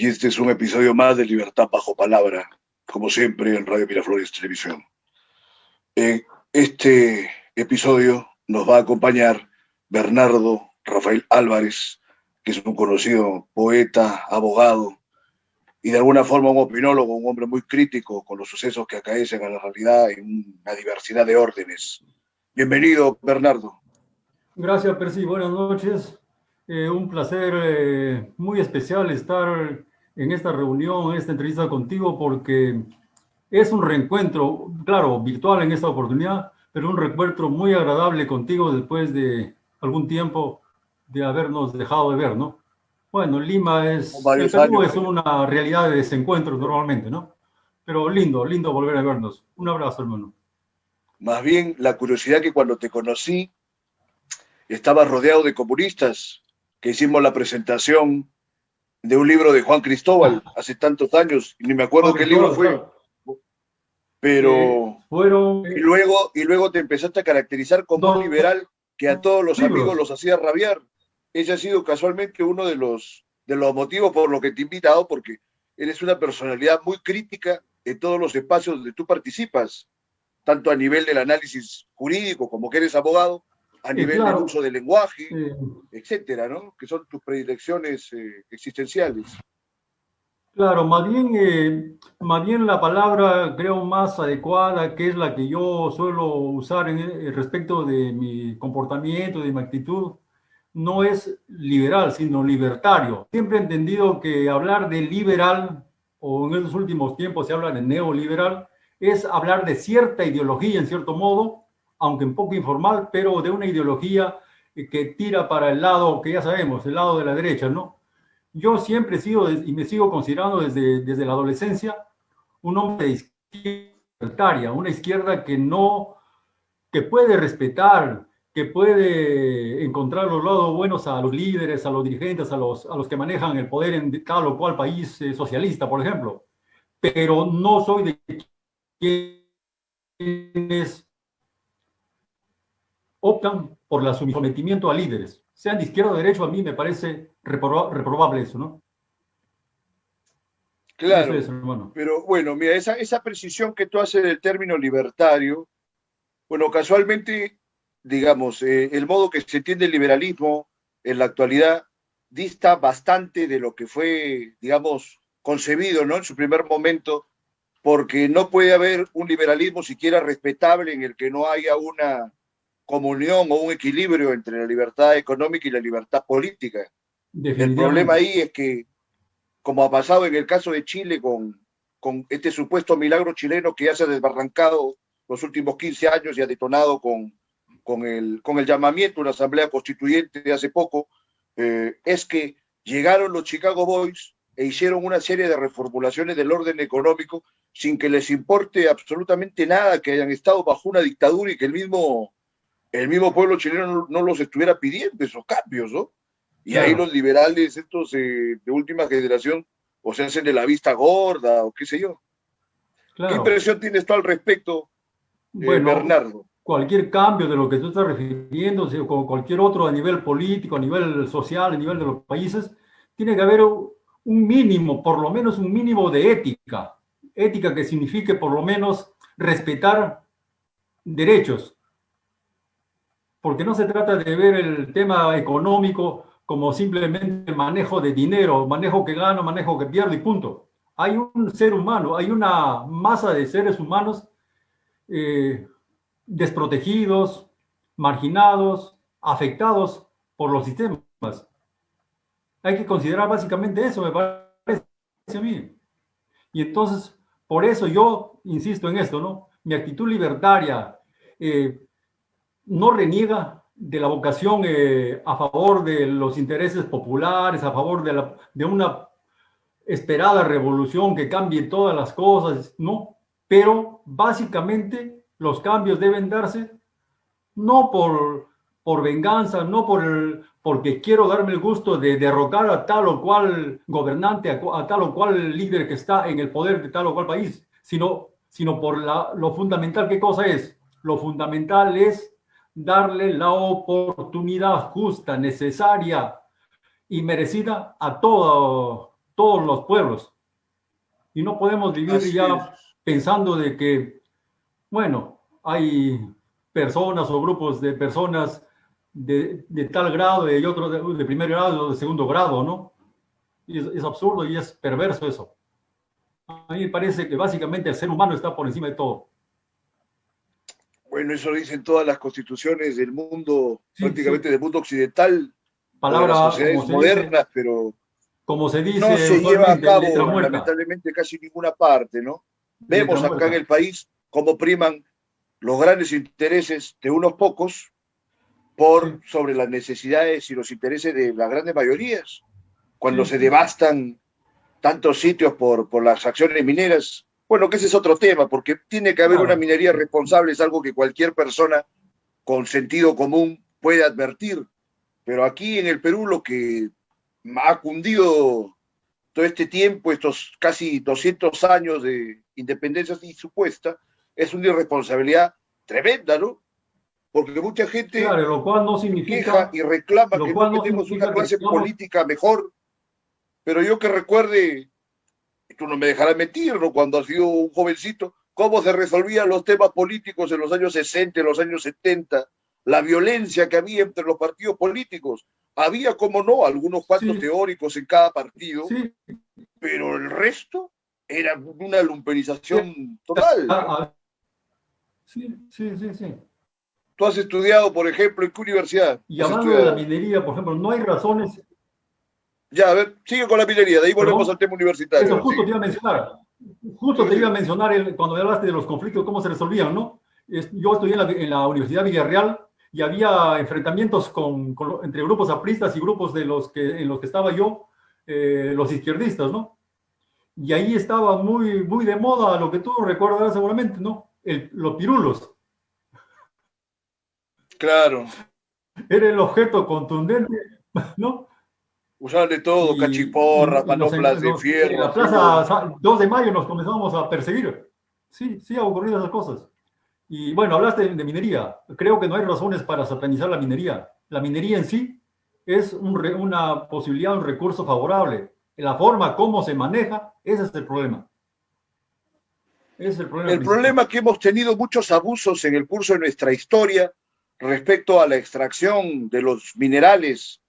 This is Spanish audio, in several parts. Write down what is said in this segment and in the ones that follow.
y este es un episodio más de Libertad Bajo Palabra, como siempre en Radio Miraflores Televisión. En este episodio nos va a acompañar Bernardo Rafael Álvarez, que es un conocido poeta, abogado y de alguna forma un opinólogo, un hombre muy crítico con los sucesos que acaecen a la realidad en una diversidad de órdenes. Bienvenido, Bernardo. Gracias, Percy. Buenas noches. Un placer muy especial estar en esta reunión, en esta entrevista contigo, porque es un reencuentro, claro, virtual en esta oportunidad, pero un reencuentro muy agradable contigo después de algún tiempo de habernos dejado de ver, ¿no? Bueno, el Perú es una realidad de desencuentros normalmente, ¿no? Pero lindo volver a vernos. Un abrazo, hermano. Más bien, la curiosidad que cuando te conocí, estabas rodeado de comunistas, que hicimos la presentación de un libro de Juan Cristóbal hace tantos años, y ni me acuerdo qué libro fue. Claro. Pero y luego te empezaste a caracterizar como un liberal que a todos los amigos los hacía rabiar. Ese ha sido casualmente uno de los motivos por los que te he invitado, porque eres una personalidad muy crítica en todos los espacios donde tú participas, tanto a nivel del análisis jurídico como que eres abogado, a nivel del uso del lenguaje, etcétera, ¿no? Que son tus predilecciones existenciales. Claro, más bien la palabra creo más adecuada, que es la que yo suelo usar respecto de mi comportamiento, de mi actitud, no es liberal, sino libertario. Siempre he entendido que hablar de liberal, o en estos últimos tiempos se habla de neoliberal, es hablar de cierta ideología, en cierto modo, aunque un poco informal, pero de una ideología que tira para el lado que ya sabemos, el lado de la derecha, ¿no? Yo siempre he sido, y me sigo considerando desde la adolescencia, un hombre de izquierda libertaria, una izquierda que puede respetar, que puede encontrar los lados buenos a los líderes, a los dirigentes, a los que manejan el poder en tal o cual país socialista, por ejemplo. Pero no soy de quienes optan por el sometimiento a líderes. Sean de izquierda o de derecha, a mí me parece reprobable eso, ¿no? Claro, eso es, pero bueno, mira, esa precisión que tú haces del término libertario, bueno, casualmente, digamos, el modo que se entiende el liberalismo en la actualidad dista bastante de lo que fue, digamos, concebido, ¿no? En su primer momento, porque no puede haber un liberalismo siquiera respetable en el que no haya una comunión o un equilibrio entre la libertad económica y la libertad política. El problema ahí es que, como ha pasado en el caso de Chile con este supuesto milagro chileno que ya se ha desbarrancado los últimos 15 años y ha detonado con el llamamiento a una asamblea constituyente de hace poco, es que llegaron los Chicago Boys e hicieron una serie de reformulaciones del orden económico sin que les importe absolutamente nada que hayan estado bajo una dictadura y que el mismo pueblo chileno no los estuviera pidiendo esos cambios, ¿no? Y claro, ahí los liberales, estos de última generación, o se hacen de la vista gorda, o qué sé yo. Claro. ¿Qué impresión tienes tú al respecto, Bernardo? Cualquier cambio de lo que tú estás refiriendo, o cualquier otro a nivel político, a nivel social, a nivel de los países, tiene que haber un mínimo, por lo menos un mínimo de ética. Ética que signifique por lo menos respetar derechos. Porque no se trata de ver el tema económico como simplemente el manejo de dinero, manejo que gano, manejo que pierdo y punto. Hay un ser humano, hay una masa de seres humanos desprotegidos, marginados, afectados por los sistemas. Hay que considerar básicamente eso, me parece a mí. Y entonces, por eso yo insisto en esto, ¿no? Mi actitud libertaria no reniega de la vocación a favor de los intereses populares, a favor de una esperada revolución que cambie todas las cosas, no, pero básicamente los cambios deben darse no por venganza, no porque quiero darme el gusto de derrocar a tal o cual gobernante, a tal o cual líder que está en el poder de tal o cual país, sino por lo fundamental. ¿Qué cosa es? Lo fundamental es darle la oportunidad justa, necesaria y merecida a todos todos los pueblos. Y no podemos vivir Así ya es. pensando de que, bueno, hay personas o grupos de personas de tal grado y otros de primer grado o de segundo grado, ¿no? Y es absurdo y es perverso eso. A mí me parece que básicamente el ser humano está por encima de todo. Bueno, eso lo dicen todas las constituciones del mundo, Sí, sí. prácticamente del mundo occidental o de las Palabra, sociedades modernas, pero como se no dice se lleva a usualmente, letra cabo muerta. lamentablemente casi en ninguna parte, ¿no? Letra Vemos acá en muerta. el país cómo priman los grandes intereses de unos pocos por Sí, sobre las necesidades y los intereses de las grandes mayorías. Cuando sí, se sí, sí. devastan tantos sitios por las acciones mineras, bueno, que ese es otro tema, porque tiene que haber una Claro. minería responsable, es algo que cualquier persona con sentido común puede advertir. Pero aquí en el Perú lo que ha cundido todo este tiempo, estos casi 200 años de independencia así supuesta, es una irresponsabilidad tremenda, ¿no? Porque mucha gente Claro, se queja y reclama lo que no cual no tenemos una significa que clase tengamos, política mejor, pero yo que recuerde, tú no me dejarás mentir, ¿no? Cuando has sido un jovencito, cómo se resolvían los temas políticos en los años 60, en los años 70, la violencia que había entre los partidos políticos. Había, como no, algunos cuantos sí, teóricos en cada partido, sí, pero el resto era una lumpenización total, ¿no? sí, sí, sí, sí. Tú has estudiado, por ejemplo, ¿en qué universidad Y has hablando de la estudiado? minería, por ejemplo, no hay razones, Ya, a ver, sigue con la minería, de ahí volvemos perdón, al tema universitario, eso ¿sí? justo te iba a mencionar, justo Sigue, te iba a sigue. mencionar cuando me hablaste de los conflictos, cómo se resolvían, ¿no? Yo estudié en la Universidad Villarreal y había enfrentamientos entre grupos apristas y grupos en los que estaba yo, los izquierdistas, ¿no? Y ahí estaba muy, muy de moda lo que tú recordarás seguramente, ¿no? Los pirulos. Claro, Era el objeto contundente, ¿no? usaban de todo, cachiporras, manoplas de En fierro, la acero. plaza 2 de mayo nos comenzamos a perseguir. Sí, sí, ha ocurrido esas cosas. Y bueno, hablaste de minería. Creo que no hay razones para satanizar la minería. La minería en sí es una posibilidad, un recurso favorable. La forma como se maneja, ese es el problema. Ese es el problema El principal. problema es que hemos tenido muchos abusos en el curso de nuestra historia respecto a la extracción de los minerales,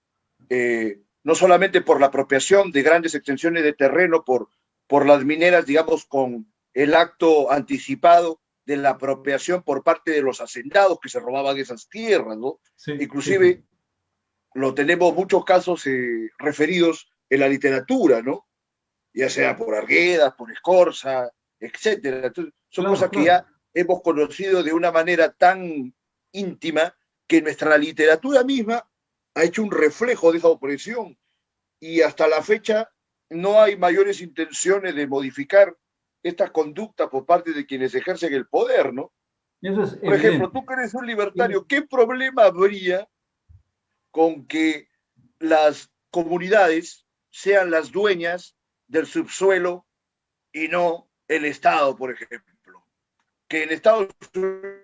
no solamente por la apropiación de grandes extensiones de terreno por las mineras, digamos, con el acto anticipado de la apropiación por parte de los hacendados que se robaban esas tierras, ¿no? Sí, sí, sí. Inclusive lo tenemos muchos casos referidos en la literatura, ¿no? Ya sea por Arguedas, por Escorza, etcétera. Entonces, son Claro, cosas que claro. ya hemos conocido de una manera tan íntima que nuestra literatura misma ha hecho un reflejo de esa opresión y hasta la fecha no hay mayores intenciones de modificar esta conducta por parte de quienes ejercen el poder, ¿no? Eso es Por ejemplo, evidente. tú que eres un Eso es- libertario, ¿qué problema habría con que las comunidades sean las dueñas del subsuelo y no el Estado, por ejemplo? Que en Estados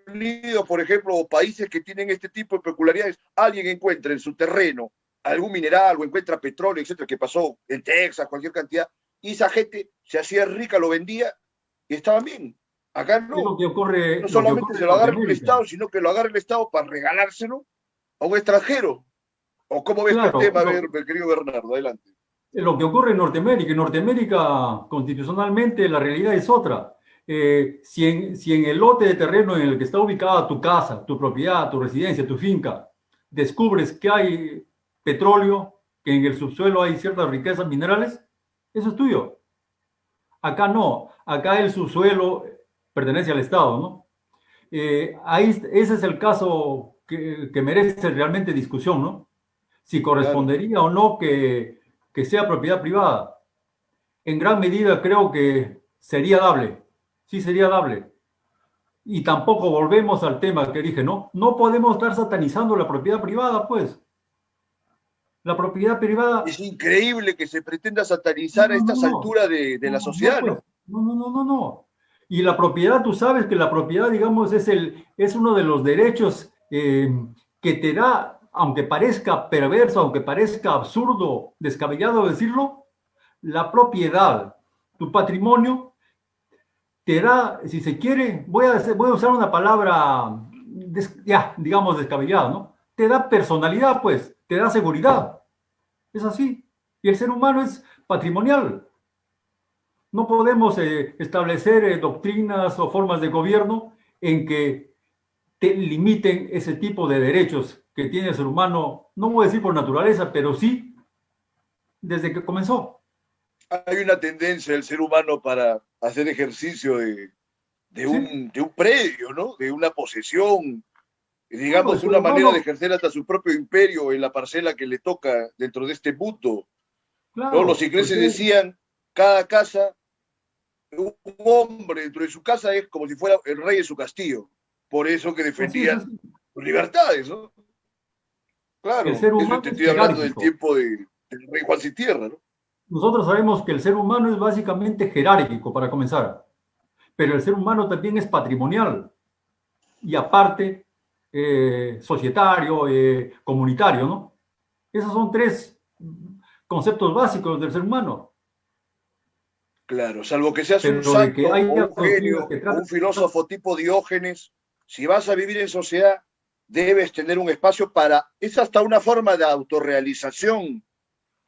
Unidos, por ejemplo, o países que tienen este tipo de peculiaridades, alguien encuentra en su terreno algún mineral o encuentra petróleo, etcétera, que pasó en Texas, cualquier cantidad, y esa gente se hacía rica, lo vendía y estaban bien. Acá es no. No lo que solamente ocurre se en lo agarra el Norteamérica. Estado, sino que lo agarra el Estado para regalárselo a un extranjero. ¿O cómo ves tú el Claro, tema? A ver, mi querido Bernardo, adelante. lo que ocurre en Norteamérica. En Norteamérica, constitucionalmente, la realidad es otra. Si en el lote de terreno en el que está ubicada tu casa, tu propiedad, tu residencia, tu finca, descubres que hay petróleo, que en el subsuelo hay ciertas riquezas minerales, eso es tuyo. Acá no. Acá el subsuelo pertenece al Estado, ¿no? Ese es el caso que merece realmente discusión, ¿no? Si Claro. correspondería o no que sea propiedad privada. En gran medida creo que sería dable, sí sería dable. Y tampoco volvemos al tema que dije, ¿no? No podemos estar satanizando la propiedad privada, pues. La propiedad Es privada, increíble que se pretenda no, satanizar a no, no, estas no, alturas de la no, no, sociedad, pues, ¿no? no, no, no, no, no. Y la propiedad, tú sabes que la propiedad, digamos, es uno de los derechos que te da, aunque parezca perverso, aunque parezca absurdo, descabellado decirlo, la propiedad, tu patrimonio, te da, si se quiere, voy a usar una palabra, ya, digamos, descabellada, ¿no? Te da personalidad, pues, te da seguridad. Es así. Y el ser humano es patrimonial. No podemos establecer doctrinas o formas de gobierno en que te limiten ese tipo de derechos que tiene el ser humano, no voy a decir por naturaleza, pero sí desde que comenzó. Hay una tendencia del ser humano para hacer ejercicio ¿Sí? de un predio, ¿no? De una posesión, Claro, el digamos, ser una manera de humano, ejercer hasta su propio imperio en la parcela que le toca dentro de este mundo, ¿no? Los claro, ingleses porque decían, cada casa, un hombre dentro de su casa es como si fuera el rey de su castillo. Por eso que así es, defendían así. sus libertades, ¿no? El Claro, ser eso humano te es estoy hablando del jerárquico. tiempo del rey Juan Sin Tierra, ¿no? Nosotros sabemos que el ser humano es básicamente jerárquico, para comenzar, pero el ser humano también es patrimonial y aparte societario, comunitario, ¿no? Esos son tres conceptos básicos del ser humano, Claro, salvo que seas un pero de que santo o haya un doctrinas genio que o traten. un filósofo tipo Diógenes, si vas a vivir en sociedad, debes tener un espacio para, es hasta una forma de autorrealización,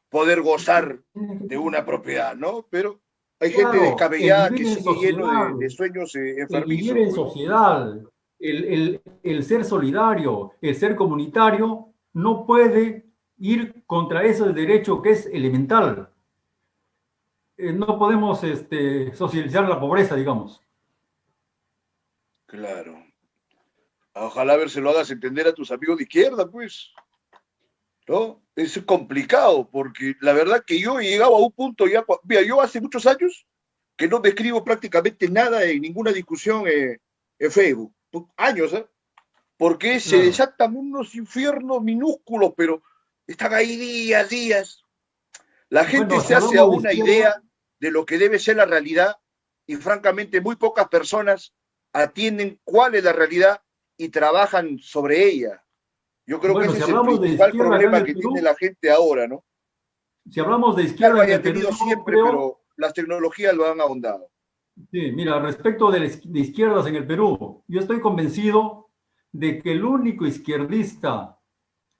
poder gozar de una propiedad, ¿no? Pero hay gente Claro, el descabellada que vivir en sigue lleno sociedad, de sueños el vivir enfermizos, en pues, ¿no? sociedad, el ser solidario, el ser comunitario, no puede ir contra ese derecho que es elemental. No podemos socializar la pobreza, digamos. Claro. Ojalá a ver se lo hagas entender a tus amigos de izquierda, pues, ¿no? Es complicado, porque la verdad que yo he llegado a un punto ya, mira, yo hace muchos años que no me escribo prácticamente nada en ninguna discusión en Facebook, años, ¿eh? Porque se Claro. desatan unos infiernos minúsculos, pero están ahí días, días. La gente Bueno, si se hace a hablamos de una izquierda, idea de lo que debe ser la realidad y francamente muy pocas personas atienden cuál es la realidad y trabajan sobre ella. Yo creo que bueno, ese si es el hablamos de principal izquierda acá en problema el que tiene Perú, la gente ahora, ¿no? si hablamos de Ya izquierda lo en haya el Perú, tenido yo siempre, creo, pero las tecnologías lo han ahondado. sí, mira, respecto de izquierdas en el Perú, yo estoy convencido de que el único izquierdista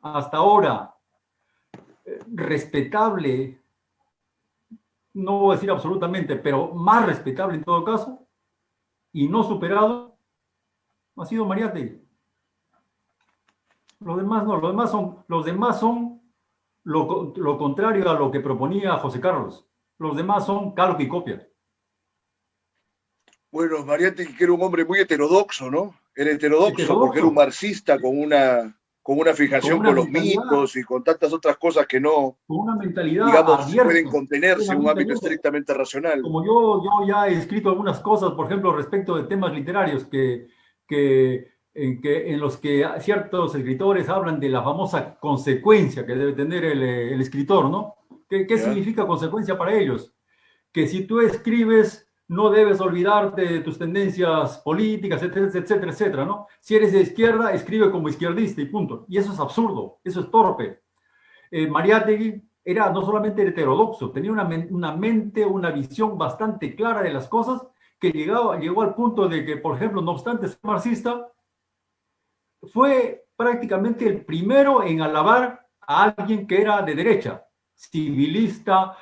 hasta ahora respetable, no voy a decir absolutamente, pero más respetable en todo caso, y no superado, ha sido Mariátegui. Los demás no, los demás son lo contrario a lo que proponía José Carlos. Los demás son calco y copia. Bueno, Mariátegui que era un hombre muy heterodoxo, ¿no? Era heterodoxo porque era un Heterodoxo, marxista con una con fijación una con los mentalidad, mitos y con tantas otras cosas que no, con una mentalidad digamos, pueden abierta, contenerse en un plenamente ámbito abierta. estrictamente racional. Como yo ya he escrito algunas cosas, por ejemplo, respecto de temas literarios en los que ciertos escritores hablan de la famosa consecuencia que debe tener el escritor, ¿no? ¿Qué ¿Ya? significa consecuencia para ellos? Que si tú escribes no debes olvidarte de tus tendencias políticas, etcétera, etcétera, etcétera, ¿no? Si eres de izquierda, escribe como izquierdista y punto. Y eso es absurdo, eso es torpe. Mariátegui era no solamente heterodoxo, tenía una mente, una visión bastante clara de las cosas, que llegó al punto de que, por ejemplo, no obstante ser marxista, fue prácticamente el primero en alabar a alguien que era de derecha, civilista,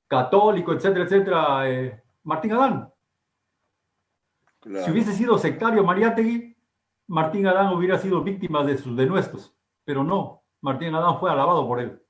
católico, etcétera, etcétera, Martín Adán. Si Claro. hubiese sido sectario Mariátegui, Martín Adán hubiera sido víctima de sus denuestos, pero no, Martín Adán fue alabado por él.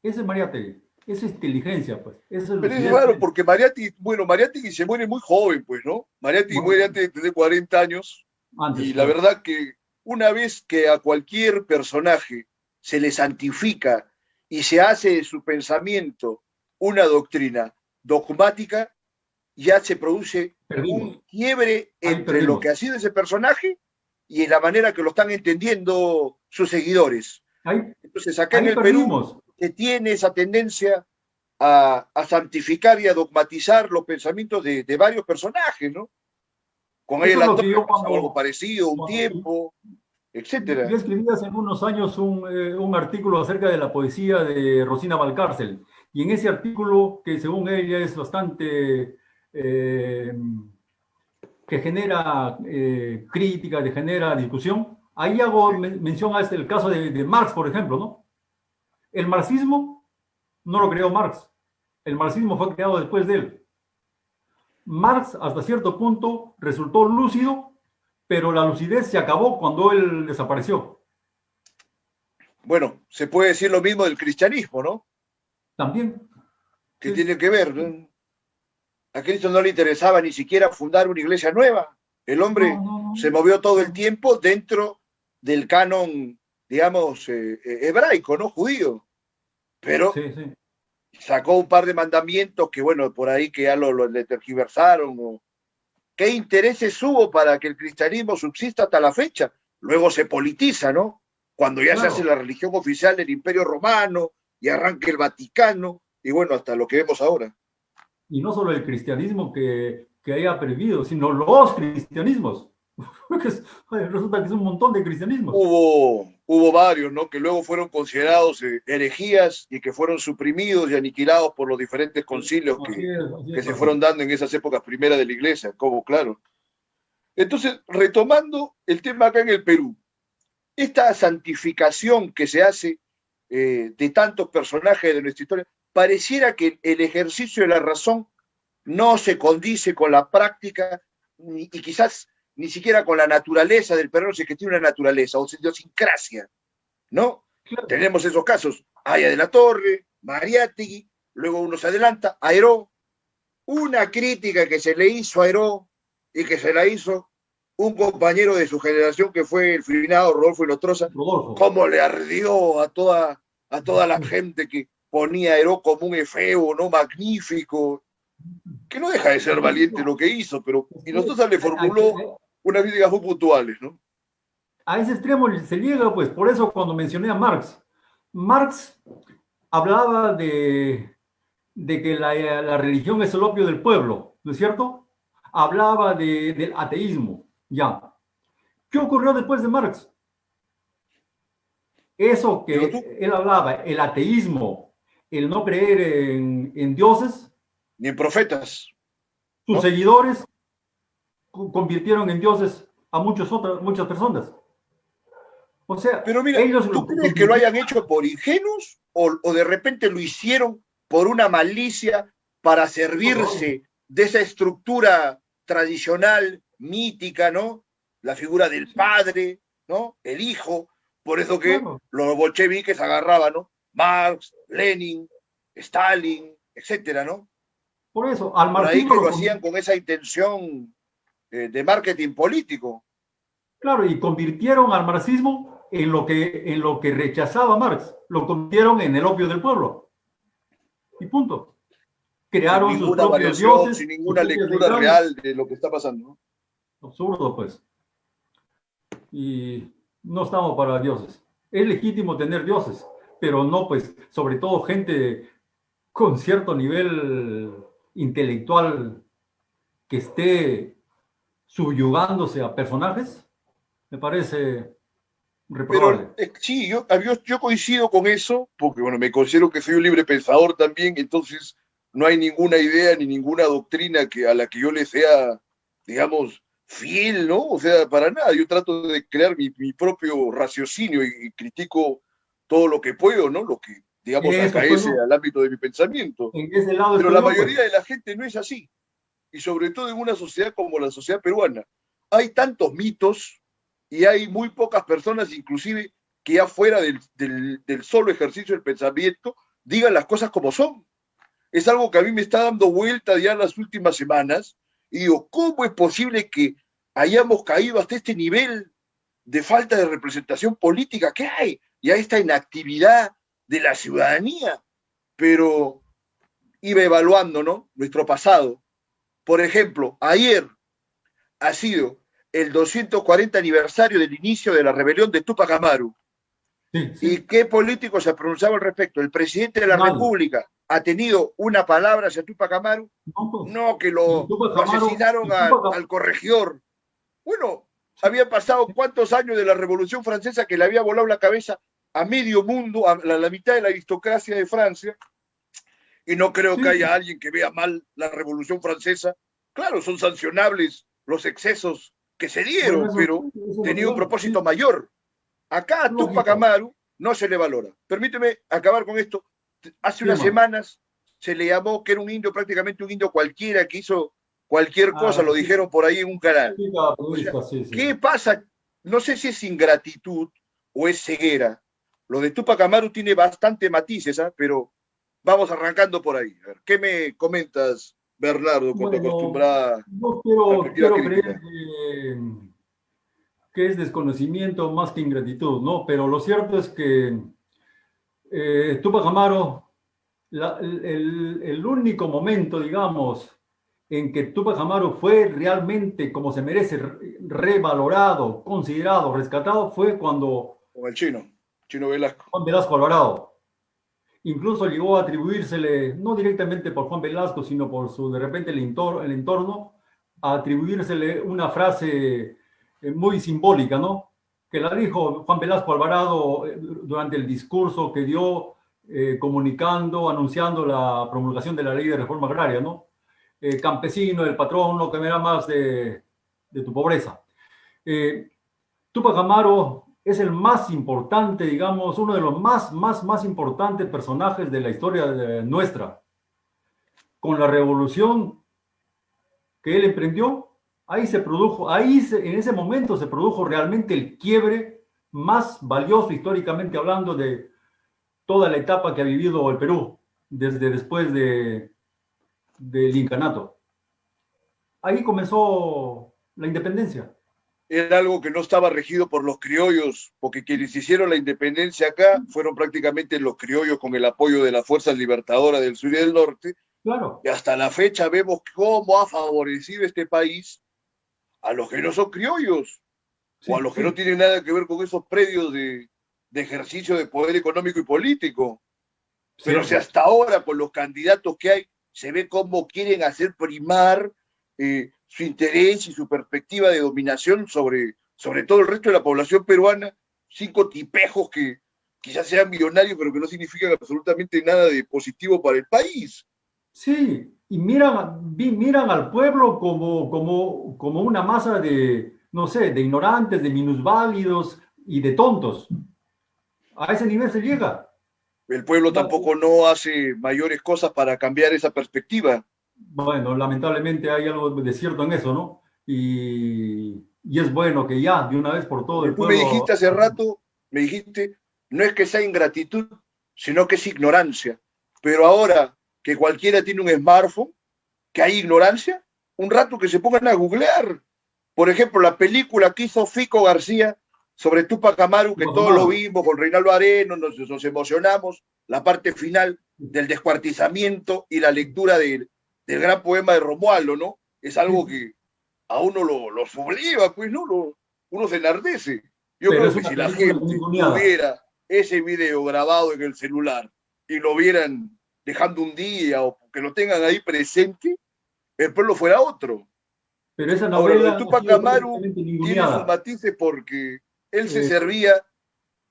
Ese es Mariátegui, esa es inteligencia, pues, esa es Pero es lucidez. raro porque Mariátegui, bueno, Mariátegui se muere muy joven, pues, ¿no? Mariátegui muere antes de tener 40 años Antes, y la claro. verdad que una vez que a cualquier personaje se le santifica y se hace de su pensamiento una doctrina dogmática, ya se produce Perdimos, un quiebre ahí entre lo que perdimos. ha sido ese personaje y la manera que lo están entendiendo sus seguidores. Ahí, Entonces, acá en ahí el Perú perdimos. se tiene esa tendencia a santificar y a dogmatizar los pensamientos de varios personajes, ¿no? Con Eso él es la lo que Torre yo pasaba algo parecido un cuando tiempo. Yo etcétera. escribí hace unos años un artículo acerca de la poesía de Rosina Valcárcel, y en ese artículo, que según ella es bastante, eh, que genera crítica, que genera discusión, ahí hago mención a el caso de Marx, por ejemplo, ¿no? El marxismo no lo creó Marx, el marxismo fue creado después de él. Marx hasta cierto punto resultó lúcido, pero la lucidez se acabó cuando él desapareció. Bueno, se puede decir lo mismo del cristianismo, ¿no? También, Que sí. tiene que ver, ¿no? A Cristo no le interesaba ni siquiera fundar una iglesia nueva. El No, hombre no, se movió todo el no. tiempo dentro del canon, digamos, hebraico, ¿no? Judío. Pero Sí, sí. sacó un par de mandamientos que, bueno, por ahí que ya le tergiversaron. O, ¿qué intereses hubo para que el cristianismo subsista hasta la fecha? Luego se politiza, ¿no? Cuando ya se hace Claro. la religión oficial del Imperio Romano y arranca el Vaticano, y bueno, hasta lo que vemos ahora. Y no solo el cristianismo que haya prohibido, sino los cristianismos. Resulta que es un montón de cristianismos. Hubo varios, ¿no? Que luego fueron considerados herejías y que fueron suprimidos y aniquilados por los diferentes Sí, concilios así que es, se fueron Jorge. dando en esas épocas primeras de la iglesia, como claro. Entonces, retomando el tema acá en el Perú, esta santificación que se hace de tantos personajes de nuestra historia, pareciera que el ejercicio de la razón no se condice con la práctica y quizás ni siquiera con la naturaleza del peruano, si es que tiene una naturaleza o idiosincrasia, ¿no? Claro. Tenemos esos casos, Aya de la Torre, Mariátegui, luego uno se adelanta, Aeró, una crítica que se le hizo a Aeró y que se la hizo un compañero de su generación que fue el finado Rodolfo Inostroza, Rodolfo. cómo le ardió a toda la gente que ponía a Aeró como un efebo, ¿no? Magnífico, que no deja de ser valiente lo que hizo, pero Inostroza le formuló unas críticas muy puntuales, ¿no? A ese extremo se llega, pues, por eso cuando mencioné a Marx. Marx hablaba de que la religión es el opio del pueblo, ¿no es cierto? Hablaba del ateísmo, ya. ¿Qué ocurrió después de Marx? Eso Digo tú, que él hablaba, el ateísmo, el no creer en dioses, ni en profetas, sus ¿no? seguidores convirtieron en dioses a muchas personas. O sea, Pero mira, ellos lo ¿tú crees que lo convirtieron. hayan hecho por ingenuos o de repente lo hicieron por una malicia para servirse de esa estructura tradicional, mítica, ¿no? La figura del Sí, padre, ¿no? El hijo. Por eso que claro. los bolcheviques agarraban, ¿no? Marx, Lenin, Stalin, etcétera, ¿no? Por eso, al Por ahí marxismo que lo hacían con esa intención de marketing político. claro, y convirtieron al marxismo en lo que rechazaba Marx, lo convirtieron en el opio del pueblo. Y punto. Sin Crearon sus ninguna propios variación, dioses, sin sus ninguna propias lectura deidades. real de lo que está pasando, ¿no? Absurdo, pues. Y no estamos para dioses. Es legítimo tener dioses, pero no, pues, sobre todo gente con cierto nivel intelectual que esté subyugándose a personajes, me parece Pero reprobable. sí, yo coincido con eso, porque bueno, me considero que soy un libre pensador también, entonces no hay ninguna idea ni ninguna doctrina a la que yo le sea, digamos, fiel, ¿no? O sea, para nada, yo trato de crear mi propio raciocinio y critico todo lo que puedo, ¿no? Lo que, digamos, Eso estoy acaece yo. al ámbito de mi pensamiento. En ese lado Pero estoy la yo, pues. mayoría de la gente no es así, y sobre todo en una sociedad como la sociedad peruana. Hay tantos mitos y hay muy pocas personas, inclusive, que ya fuera del solo ejercicio del pensamiento, digan las cosas como son. Es algo que a mí me está dando vuelta ya en las últimas semanas y digo, ¿cómo es posible que hayamos caído hasta este nivel de falta de representación política que hay y a esta inactividad de la ciudadanía? Pero iba evaluando, ¿no? Nuestro pasado. Por ejemplo, ayer ha sido el 240 aniversario del inicio de la rebelión de Tupac Amaru. Sí, ¿Y sí. qué político se ha pronunciado al respecto? ¿El presidente de la Nadie. República ha tenido una palabra hacia Tupac Amaru? No, pues. No, que Y lo Tupac Amaru, asesinaron y Tupac, al corregidor. Bueno, Había pasado cuántos años de la Revolución Francesa que le había volado la cabeza a medio mundo, a la mitad de la aristocracia de Francia, y no creo que Sí, haya alguien que vea mal la Revolución Francesa. Claro, son sancionables los excesos que se bueno, dieron, eso, pero eso es tenía un natural, propósito sí, mayor. Acá a Tupac lógico. Amaru no se le valora. Permíteme acabar con esto. Hace unas Tema. semanas se le llamó que era un indio, prácticamente un indio cualquiera que hizo cualquier cosa, Ah, lo sí, dijeron por ahí en un canal. sí, cada O sea, periodista, sí, sí. ¿qué pasa? No sé si es ingratitud o es ceguera. Lo de Tupac Amaru tiene bastante matices, ¿eh? Pero vamos arrancando por ahí. A ver, ¿qué me comentas, Bernardo, con tu Bueno, acostumbrada yo perspectiva quiero creer crítica? que es desconocimiento más que ingratitud, ¿no? Pero lo cierto es que Tupac Amaru, el único momento, digamos, en que Tupac Amaru fue realmente, como se merece, revalorado, considerado, rescatado, fue cuando Con el Chino Velasco. Juan Velasco Alvarado. Incluso llegó a atribuírsele, no directamente por Juan Velasco, sino por su, de repente, el entorno, a atribuírsele una frase muy simbólica, ¿no? Que la dijo Juan Velasco Alvarado durante el discurso que dio comunicando, anunciando la promulgación de la ley de reforma agraria, ¿no? Campesino, el patrón, no comerá más de tu pobreza. Eh, Tupac Amaru es el más importante, digamos, uno de los más importantes personajes de la historia nuestra. Con la revolución que él emprendió, ahí se produjo, en ese momento se produjo realmente el quiebre más valioso históricamente hablando de toda la etapa que ha vivido el Perú desde después del incanato. Ahí comenzó la independencia. Era algo que no estaba regido por los criollos, porque quienes hicieron la independencia acá fueron prácticamente los criollos con el apoyo de las fuerzas libertadoras del sur y del norte, Claro, y hasta la fecha vemos cómo ha favorecido este país a los que no son criollos o a sí, los que no sí, tienen nada que ver con esos predios de ejercicio de poder económico y político. Pero si cierto. hasta ahora con los candidatos que hay se ve cómo quieren hacer primar su interés y su perspectiva de dominación sobre todo el resto de la población peruana, cinco tipejos que quizás sean millonarios, pero que no significan absolutamente nada de positivo para el país. Sí, y miran al pueblo como una masa de, no sé, de ignorantes, de minusválidos y de tontos. A ese nivel se llega. El pueblo La- tampoco no hace mayores cosas para cambiar esa perspectiva. bueno, lamentablemente hay algo de cierto en eso, ¿no? Y es bueno que ya, de una vez por todo, Porque el tú me pueblo... dijiste hace rato, me dijiste, no es que sea ingratitud, sino que es ignorancia. Pero ahora que cualquiera tiene un smartphone, que hay ignorancia, un rato que se pongan a googlear. Por ejemplo, la película que hizo Fico García sobre Tupac Amaru, que Tupac todos lo Amaru. vimos con Reinaldo Areno, nos emocionamos, la parte final del descuartizamiento y la lectura del gran poema de Romualdo, ¿no? Es algo Sí, que a uno lo subleva, pues, ¿no? Uno se enardece. Yo pero creo es que una si la película gente ninguneada. tuviera ese video grabado en el celular y lo vieran dejando un día o que lo tengan ahí presente, el pueblo fuera otro. Pero esa Ahora, lo de novela ha Tupac sido Amaru prácticamente tiene sus ninguneada. matices porque él se Eh, servía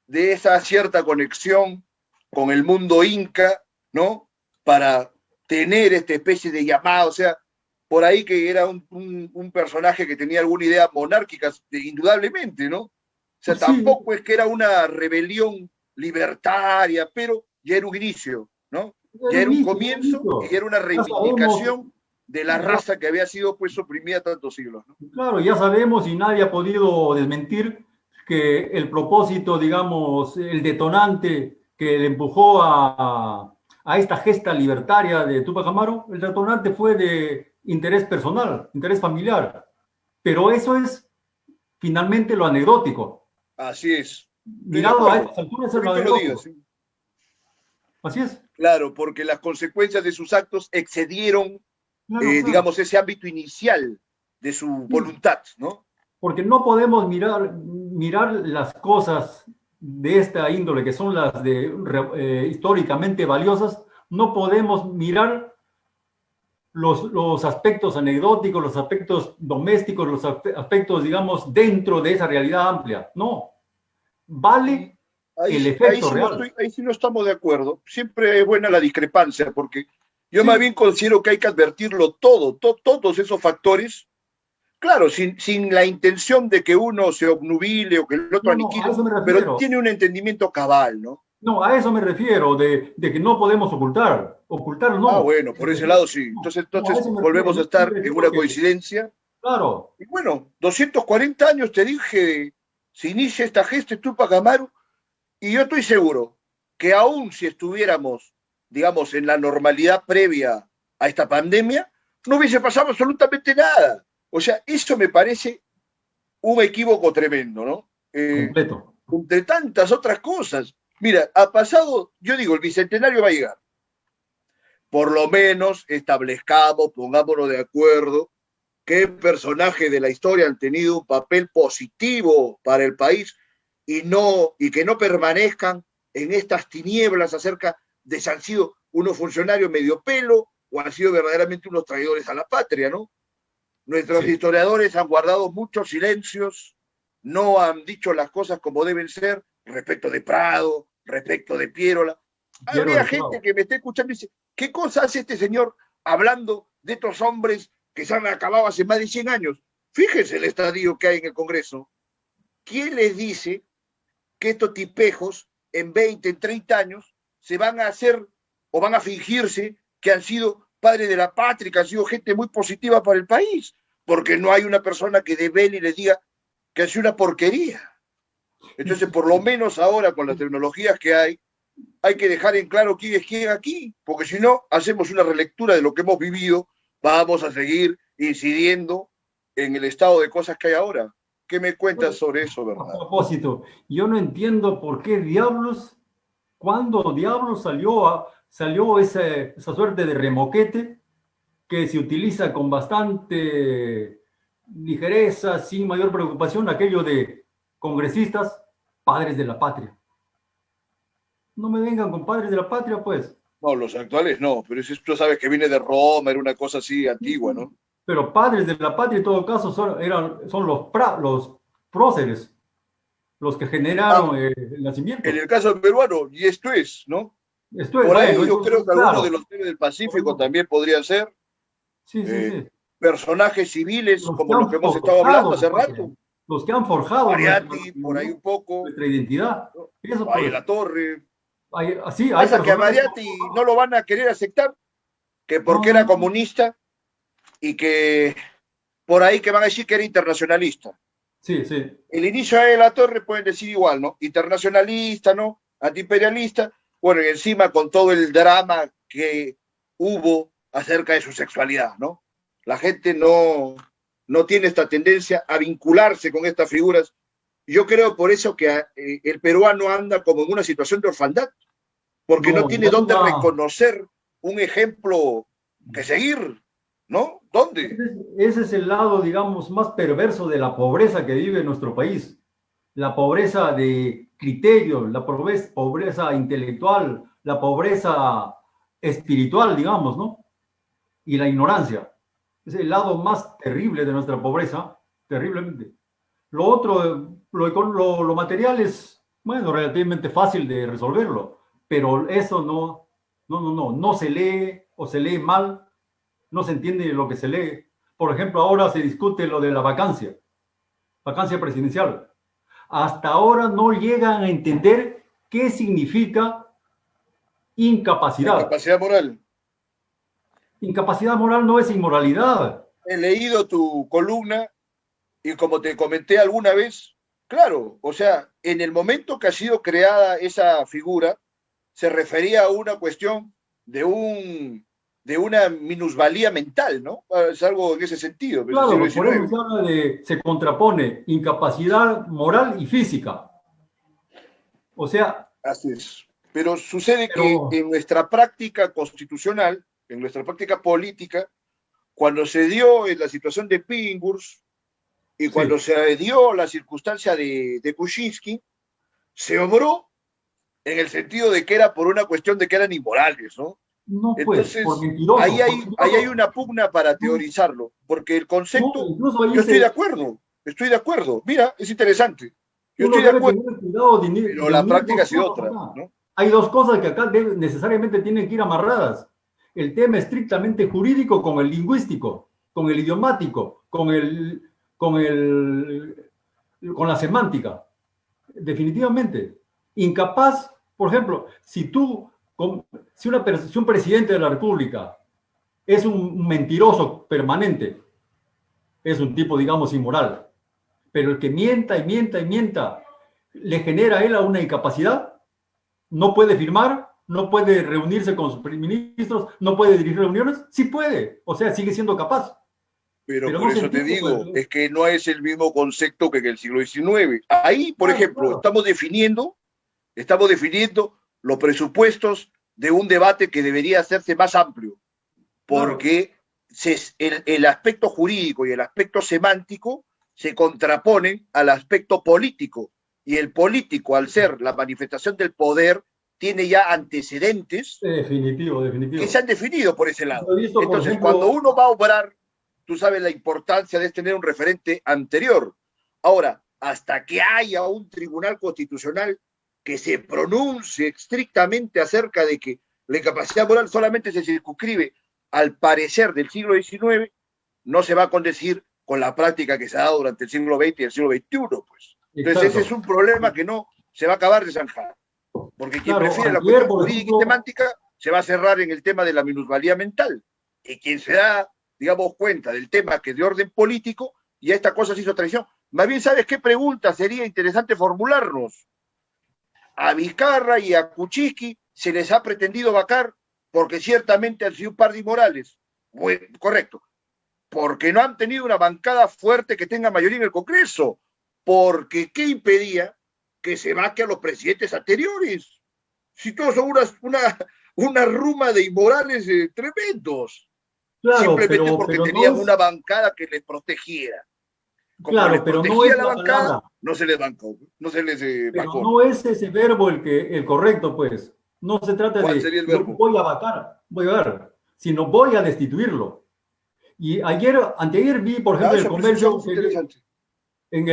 de esa cierta conexión con el mundo inca, ¿no? Para tener esta especie de llamado, o sea, por ahí que era un personaje que tenía alguna idea monárquica, indudablemente, ¿no? O sea, sí, tampoco es que era una rebelión libertaria, pero ya era un inicio, ¿no? era Ya un era un inicio, era un comienzo y inicio. era una Ya sabemos, reivindicación de la ya raza que había sido pues oprimida tantos siglos, ¿no? claro, ya sabemos y nadie ha podido desmentir que el propósito, digamos, el detonante que le empujó a esta gesta libertaria de Tupac Amaru, el detonante fue de interés personal, interés familiar. Pero eso es finalmente lo anecdótico. Así es, estoy de Mirado a acuerdo. estas alturas es lo Bonito que lo digas, anecdótico. ¿sí? Así es. Claro, porque las consecuencias de sus actos excedieron, Claro, claro. digamos, ese ámbito inicial de su Sí, voluntad, ¿no? porque no podemos mirar las cosas de esta índole, que son las de históricamente valiosas, no podemos mirar los aspectos anecdóticos, los aspectos domésticos, los aspectos, digamos, dentro de esa realidad amplia. No, vale el efecto real. Ahí sí no estamos de acuerdo. Siempre es buena la discrepancia, porque yo Sí. más bien considero que hay que advertirlo todo, todos esos factores, claro, sin la intención de que uno se obnubile o que el otro No, no, a aniquile, eso me pero refiero. tiene un entendimiento cabal, ¿no? No, a eso me refiero, de que no podemos ocultar. Ocultar Ah, no. bueno, por ese lado sí. No, Entonces, no, a eso me refiero. volvemos a No estar quiere en decir una que, coincidencia. claro, Y bueno, 240 años te dije, se inicia esta gesta Tupac Amaru, y yo estoy seguro que aún si estuviéramos, digamos, en la normalidad previa a esta pandemia, no hubiese pasado absolutamente nada. O sea, eso me parece un equívoco tremendo, ¿no? completo. Entre tantas otras cosas. Mira, ha pasado, yo digo, el bicentenario va a llegar. Por lo menos establezcamos, pongámonos de acuerdo, qué personajes de la historia han tenido un papel positivo para el país y que no permanezcan en estas tinieblas acerca de si han sido unos funcionarios medio pelo o han sido verdaderamente unos traidores a la patria, ¿no? Nuestros Sí. historiadores han guardado muchos silencios, no han dicho las cosas como deben ser respecto de Prado, respecto de Piérola. Quiero Habría el gente clavo. que me esté escuchando y dice, ¿qué cosa hace este señor hablando de estos hombres que se han acabado hace más de 100 años? Fíjense el estadio que hay en el Congreso. ¿Quién les dice que estos tipejos en 20, en 30 años se van a hacer o van a fingirse que han sido padres de la patria, que han sido gente muy positiva para el país? Porque no hay una persona que devele y les diga que ha sido una porquería. Entonces, por lo menos ahora con las tecnologías que hay que dejar en claro quién es quién aquí, porque si no, hacemos una relectura de lo que hemos vivido, vamos a seguir incidiendo en el estado de cosas que hay ahora. ¿Qué me cuentas Bueno, sobre eso, a Bernardo? propósito, yo no entiendo por qué diablos, cuándo diablos salió esa suerte de remoquete que se utiliza con bastante ligereza, sin mayor preocupación, aquello de congresistas, padres de la patria. No me vengan con padres de la patria, pues. No, los actuales no, pero eso tú sabes que viene de Roma, era una cosa así Sí, antigua, sí. ¿no? Pero padres de la patria, en todo caso, son los próceres, los que Ah, generaron el en nacimiento. el caso peruano, y esto es, ¿no? Esto es, Por bueno, ahí yo eso, creo que algunos de claro, los héroes del por el Pacífico nombre. también podrían ser Sí, sí, eh, sí. personajes civiles Los que como los han que hemos estado hablando forjado la hace patria, rato. los que han forjado nuestra Mariatti, por ahí nacionalidad, un poco, nuestra identidad. ¿no? Eso Ahí en pues, la torre. así hay Pasa que a personajes que han Mariatti no forjado. lo van a querer aceptar, que No, porque no, era no. comunista y que por ahí que van a decir que era internacionalista. Sí, sí. El inicio de la torre pueden decir igual, ¿no? Internacionalista, ¿no? Antiimperialista. Bueno, y encima con todo el drama que hubo acerca de su sexualidad, ¿no? La gente no tiene esta tendencia a vincularse con estas figuras. Yo creo por eso que el peruano anda como en una situación de orfandad, porque no No, tiene ya dónde iba. reconocer un ejemplo que seguir, ¿no? ¿Dónde? Ese es el lado, digamos, más perverso de la pobreza que vive nuestro país. La pobreza de criterio, la pobreza intelectual, la pobreza espiritual, digamos, ¿no? Y la ignorancia. Es el lado más terrible de nuestra pobreza, terriblemente. Lo otro, lo material es, bueno, relativamente fácil de resolverlo, pero eso no se lee o se lee mal, no se entiende lo que se lee. Por ejemplo, ahora se discute lo de la vacancia presidencial. Hasta ahora no llegan a entender qué significa La incapacidad. incapacidad moral. Incapacidad moral no es inmoralidad. He leído tu columna y como te comenté alguna vez, claro, o sea, en el momento que ha sido creada esa figura, se refería a una cuestión de una minusvalía mental, ¿no? Es algo en ese sentido, es el siglo Claro, por eso XIX. se habla se contrapone incapacidad moral y física. O sea, Así es. Pero sucede que pero en nuestra práctica constitucional, en nuestra práctica política, cuando se dio en la situación de Pingurs y cuando sí, se dio la circunstancia de Kuczynski, se obró en el sentido de que era por una cuestión de que eran inmorales, ¿no? No, pues, por Entonces, mentiroso, por ahí hay mentiroso. una pugna para No, teorizarlo, porque el no, concepto, incluso ahí yo estoy de se, acuerdo, estoy de acuerdo. Mira, es interesante. Yo uno estoy de debe acuerdo, tener cuidado pero de la unir práctica dos ha sido cosas otra, acá. ¿no? Hay dos cosas que acá necesariamente tienen que ir amarradas. El tema estrictamente jurídico con el lingüístico, con el idiomático, con con la semántica. Definitivamente. Incapaz, por ejemplo, si un presidente de la República es un mentiroso permanente, es un tipo, digamos, inmoral, pero el que mienta y mienta y mienta le genera a él una incapacidad, no puede firmar, no puede reunirse con sus ministros, no puede dirigir reuniones, sí puede, o sea, sigue siendo capaz, Pero pero por no se eso te entiende, pues, digo, es que no es el mismo concepto que en el siglo XIX. Ahí, por claro, ejemplo, claro, estamos definiendo los presupuestos de un debate que debería hacerse más amplio, claro, porque el aspecto jurídico y el aspecto semántico se contraponen al aspecto político. Y el político, al ser la manifestación del poder, tiene ya antecedentes definitivo, que se definitivo. han definido por ese Yo lado. he visto, por Entonces, cuando ejemplo, uno va a obrar, tú sabes la importancia de tener un referente anterior. Ahora, hasta que haya un tribunal constitucional que se pronuncie estrictamente acerca de que la incapacidad moral solamente se circunscribe al parecer del siglo XIX, no se va a condecir con la práctica que se ha dado durante el siglo XX y el siglo XXI. Pues. Entonces, ese es exacto, un problema que no se va a acabar de zanjar. Porque quien claro, prefiere la antier, cuestión por jurídica y ejemplo, semántica se va a cerrar en el tema de la minusvalía mental. Y quien se da, digamos, cuenta del tema que es de orden político, y a esta cosa se hizo traición. Más bien, ¿sabes qué pregunta sería interesante formularnos? A Vizcarra y a Kuczynski se les ha pretendido vacar porque ciertamente han sido un par de inmorales. Bueno, correcto. Porque no han tenido una bancada fuerte que tenga mayoría en el Congreso. Porque ¿qué impedía que se vaque a los presidentes anteriores? Si todos son una ruma de inmorales tremendos, claro, simplemente porque pero no tenían es, una bancada que les protegiera. Como les claro, pero no protegía es la la bancada, palabra, no se les bancó, no se les pero vacó. no es ese verbo el correcto, pues. No se trata ¿Cuál de sería el verbo? voy a vacar, voy a ver, sino voy a destituirlo. Y anteayer vi, por Ah, ejemplo, en el esa precisión comercio, es interesante. en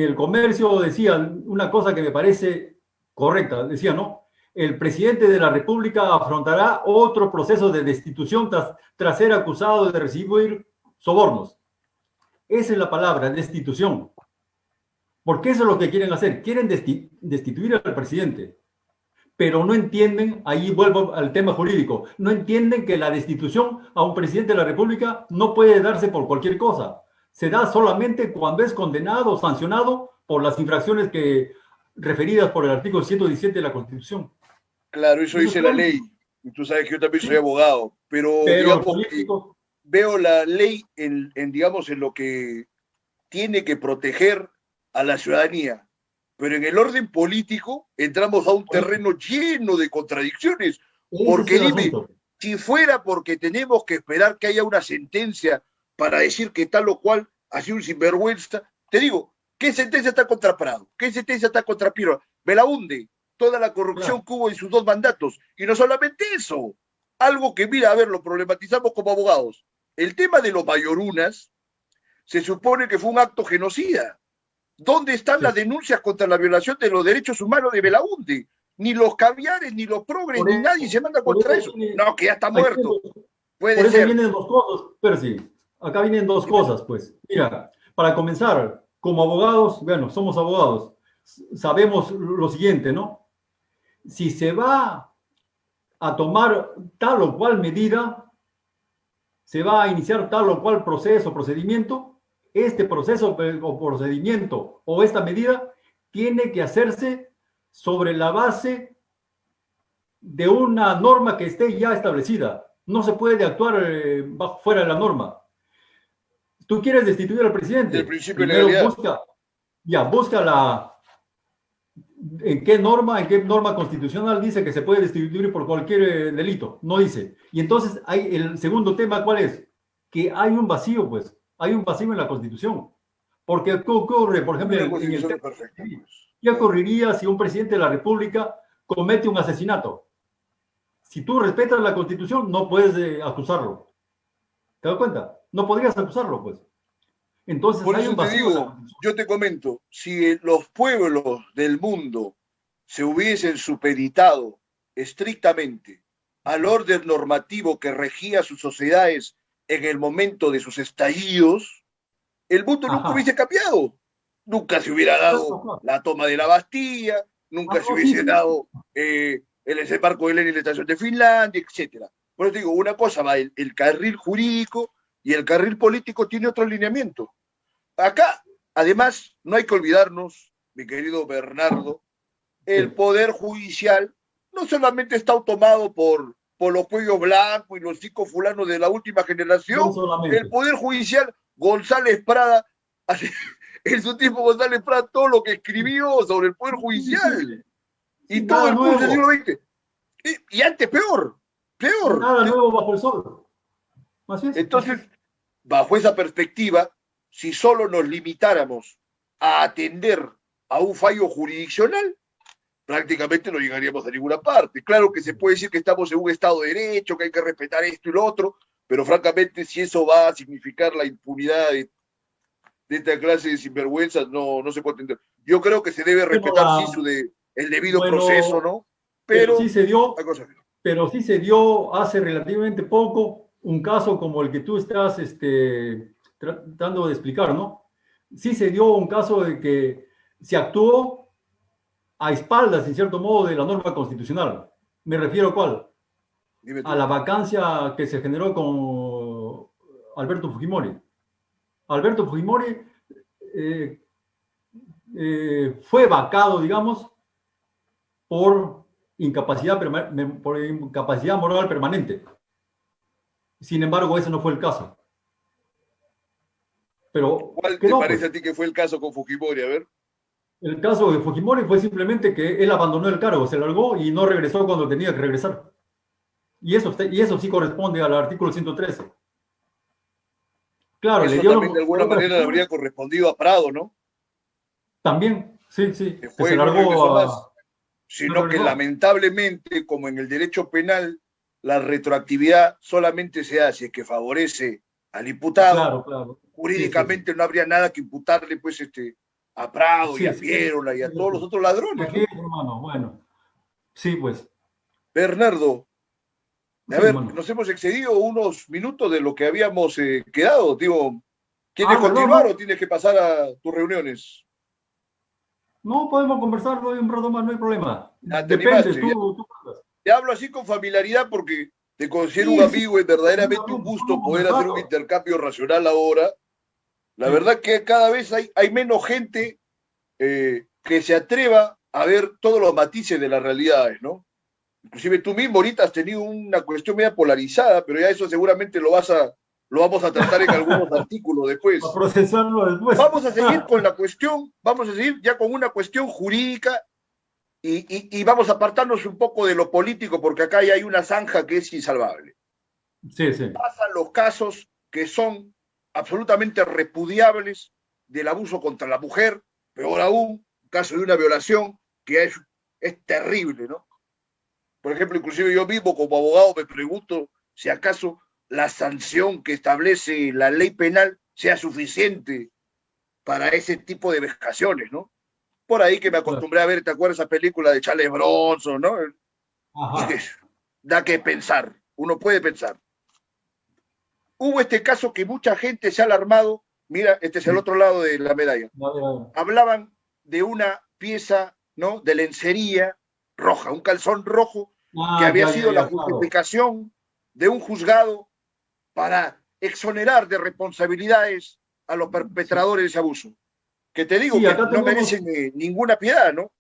el comercio decían una cosa que me parece correcta. Decía, ¿no? El presidente de la República afrontará otro proceso de destitución tras ser acusado de recibir sobornos. Esa es la palabra, destitución. Porque eso es lo que quieren hacer. Quieren destituir al presidente. Pero no entienden, ahí vuelvo al tema jurídico, no entienden que la destitución a un presidente de la República no puede darse por cualquier cosa. Se da solamente cuando es condenado o sancionado por las infracciones referidas por el artículo 117 de la Constitución. Claro, eso Eso es dice la todo. ley. Y tú sabes que yo también soy Sí, abogado, pero pero el digamos que político, veo la ley digamos, en lo que tiene que proteger a la ciudadanía. Pero en el orden político entramos a un terreno lleno de contradicciones. ese es Porque el dime, asunto. si fuera porque tenemos que esperar que haya una sentencia para decir que tal o cual ha sido un sinvergüenza, te digo, ¿qué sentencia está contra Prado? ¿Qué sentencia está contra Piero? Belaunde, toda la corrupción Claro, que hubo en sus dos mandatos. Y no solamente eso, algo que, mira, a ver, lo problematizamos como abogados. El tema de los mayorunas se supone que fue un acto genocida. ¿Dónde están las sí. denuncias contra la violación de los derechos humanos de Belaunde? Ni los caviares, ni los progres, Por ni nadie se eso, manda por contra eso eso. No, que ya está aquí vienen muerto. Puede por eso ser. vienen dos cosas, Percy. Acá vienen dos Dime. cosas, pues. Mira, para comenzar, como abogados, bueno, somos abogados, sabemos lo siguiente, ¿no? Si se va a tomar tal o cual medida, se va a iniciar tal o cual proceso, procedimiento, este proceso o procedimiento o esta medida tiene que hacerse sobre la base de una norma que esté ya establecida. No se puede actuar fuera de la norma. Tú quieres destituir al Del presidente, principio de primero legalidad. busca en qué norma constitucional dice que se puede destituir por cualquier delito. No dice. Y entonces hay el segundo tema, ¿cuál es? Que hay un vacío, pues, hay un vacío en la Constitución. Porque ¿qué ocurre, por Para mí ejemplo, la en el constitución tema es perfecta, pues. ¿qué No. ocurriría si un presidente de la República comete un asesinato? Si tú respetas la Constitución, no puedes acusarlo. ¿Te das cuenta? No podrías acusarlo, pues. Entonces Por hay eso un te vacío en la digo, Constitución. yo te comento, si los pueblos del mundo se hubiesen supeditado estrictamente al orden normativo que regía sus sociedades en el momento de sus estallidos, el mundo nunca Ajá. hubiese cambiado. Nunca se hubiera Claro, dado claro. la toma de la Bastilla, Ah, nunca se no, sí, hubiese sí, sí. dado el desembarco de Lenin en la estación de Finlandia, etcétera. Por eso digo, una cosa va el carril jurídico y el carril político tiene otro alineamiento. Acá, además, no hay que olvidarnos, mi querido Bernardo, el Sí. poder judicial no solamente está tomado por los cuellos blancos y los chicos fulanos de la última No generación, el solamente. poder judicial, González Prada, en su tiempo González Prada, todo lo que escribió sobre el poder Sí, sí, judicial sí. y Sí, todo nada el curso del siglo nuevo. XX. Y antes peor, peor. Nada nuevo bajo el sol. Así es, así Entonces, es. bajo esa perspectiva, si solo nos limitáramos a atender a un fallo jurisdiccional, prácticamente no llegaríamos a ninguna parte. Claro que se puede decir que estamos en un Estado de Derecho, que hay que respetar esto y lo otro, pero francamente, si eso va a significar la impunidad de esta clase de sinvergüenzas, no se puede entender. Yo creo que se debe Bueno, respetar, sí, el debido proceso, bueno, ¿no? pero sí Pero, se dio, hay cosas. pero sí se dio hace relativamente poco un caso como el que tú estás tratando de explicar, ¿no? Sí se dio un caso de que se actuó a espaldas, en cierto modo, de la norma constitucional. Me refiero a cuál? Dime A tú. la vacancia que se generó con Alberto Fujimori. Alberto Fujimori eh, fue vacado, digamos, por por incapacidad moral permanente. Sin embargo, ese no fue el caso. Pero ¿Cuál te quedó, parece pues. a ti que fue el caso con Fujimori? A ver. El caso de Fujimori fue simplemente que él abandonó el cargo, se largó y no regresó cuando tenía que regresar. Y eso sí corresponde al artículo 113. Claro, le Eso dio también de por alguna otras manera le razones. habría correspondido a Prado, ¿no? También, sí, sí, Que que fue se y no largó regresó a... más, No sino que regresó. lamentablemente, como en el derecho penal, la retroactividad solamente se hace que favorece al imputado. Claro, claro. Sí, sí, sí. Jurídicamente no habría nada que imputarle, pues, a Prado y Sí, a sí. Piérola y a Sí, todos los sí. otros ladrones, Así ¿no? es, hermano. Bueno, sí, pues. Bernardo, a Sí, ver, hermano. nos hemos excedido unos minutos de lo que habíamos quedado. Digo, ¿quieres Ah, ¿verdad? continuar o No, tienes que pasar a tus reuniones? no podemos conversar hoy un rato más, no hay problema. Ya te Depende, animaste. tú. Te hablo así con familiaridad porque te considero un Sí, sí, amigo y verdaderamente un tranquilamente, gusto estamos poder hacer un conversando. intercambio racional ahora. La Sí. verdad que cada vez hay menos gente que se atreva a ver todos los matices de las realidades, ¿no? Inclusive tú mismo ahorita has tenido una cuestión media polarizada, pero ya eso seguramente lo vamos a tratar en algunos artículos A después. procesarlo después. Vamos a seguir con la cuestión, vamos a seguir ya con una cuestión jurídica y vamos a apartarnos un poco de lo político porque acá ya hay una zanja que es insalvable. Sí, sí. Pasan los casos que son absolutamente repudiables del abuso contra la mujer, peor aún, caso de una violación que es terrible, ¿no? Por ejemplo, inclusive yo mismo como abogado me pregunto si acaso la sanción que establece la ley penal sea suficiente para ese tipo de vejaciones, ¿no? Por ahí que me Claro. acostumbré a ver, ¿te acuerdas esa película de Charles Bronson, ¿no? Y Ajá. da que pensar, uno puede pensar. Hubo este caso que mucha gente se ha alarmado, mira, este es el Sí. otro lado de la medalla. A ver, a ver. Hablaban de una pieza, ¿no? De lencería roja, un calzón rojo que Ah, había ya, sido la claro. justificación de un juzgado para exonerar de responsabilidades a los Sí, perpetradores de ese abuso. Que te digo sí, que acá no tenemos, merecen ninguna piedad, ¿no?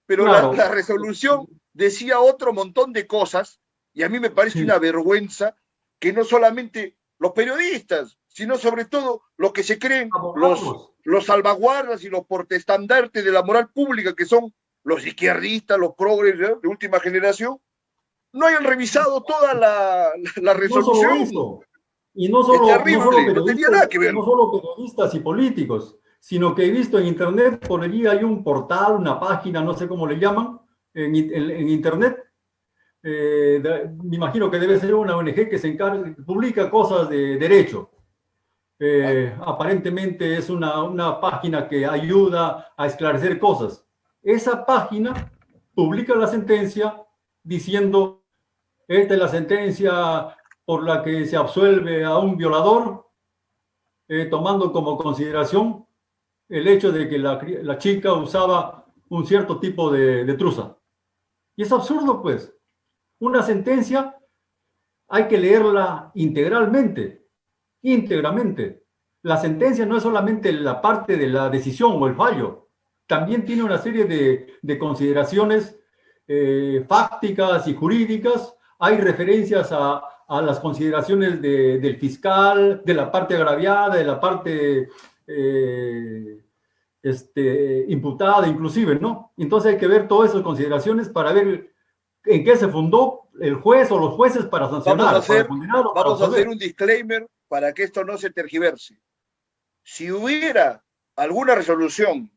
Pero la claro. resolución decía otro montón de cosas y a mí me parece Sí, una vergüenza que no solamente los periodistas, sino sobre todo los que se creen abogados. los salvaguardas y los portestandartes de la moral pública, que son los izquierdistas, los progres de última generación, no hayan revisado toda la No solo resolución. eso, y no Es solo, terrible, no tenía nada que ver. no solo periodistas y políticos, sino que he visto en internet, por allí hay un portal, una página, no sé cómo le llaman, en internet, me imagino que debe ser una ONG que se encarga, publica cosas de derecho. Aparentemente es una página que ayuda a esclarecer cosas. Esa página publica la sentencia diciendo, esta es la sentencia por la que se absuelve a un violador, tomando como consideración el hecho de que la chica usaba un cierto tipo de truza. Y es absurdo, pues. Una sentencia hay que leerla integralmente, íntegramente. La sentencia no es solamente la parte de la decisión o el fallo, también tiene una serie de consideraciones fácticas y jurídicas. Hay referencias a las consideraciones del fiscal, de la parte agraviada, de la parte imputada inclusive, ¿no? Entonces hay que ver todas esas consideraciones para ver en qué se fundó el juez o los jueces para sancionar, para condenar o para vamos a absolver. hacer un disclaimer para que esto no se tergiverse. Si hubiera alguna resolución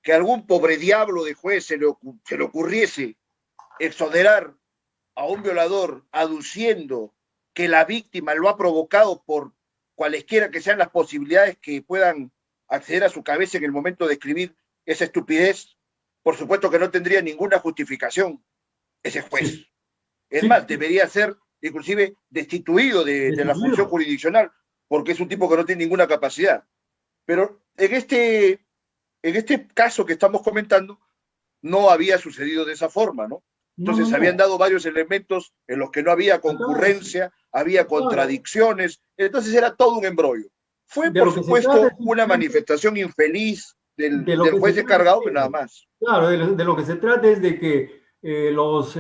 que algún pobre diablo de juez se le ocurriese exonerar a un violador aduciendo que la víctima lo ha provocado por cualesquiera que sean las posibilidades que puedan acceder a su cabeza en el momento de escribir esa estupidez, por supuesto que no tendría ninguna justificación ese juez. Sí. Es sí, más, sí. Debería ser inclusive destituido de la función jurisdiccional, porque es un tipo que no tiene ninguna capacidad. Pero en este caso que estamos comentando, no había sucedido de esa forma, ¿no? Entonces habían dado varios elementos en los que no había concurrencia, había contradicciones, entonces era todo un embrollo. Fue, por supuesto, una manifestación infeliz del juez encargado, pero nada más. Claro, de lo que se trata es de que los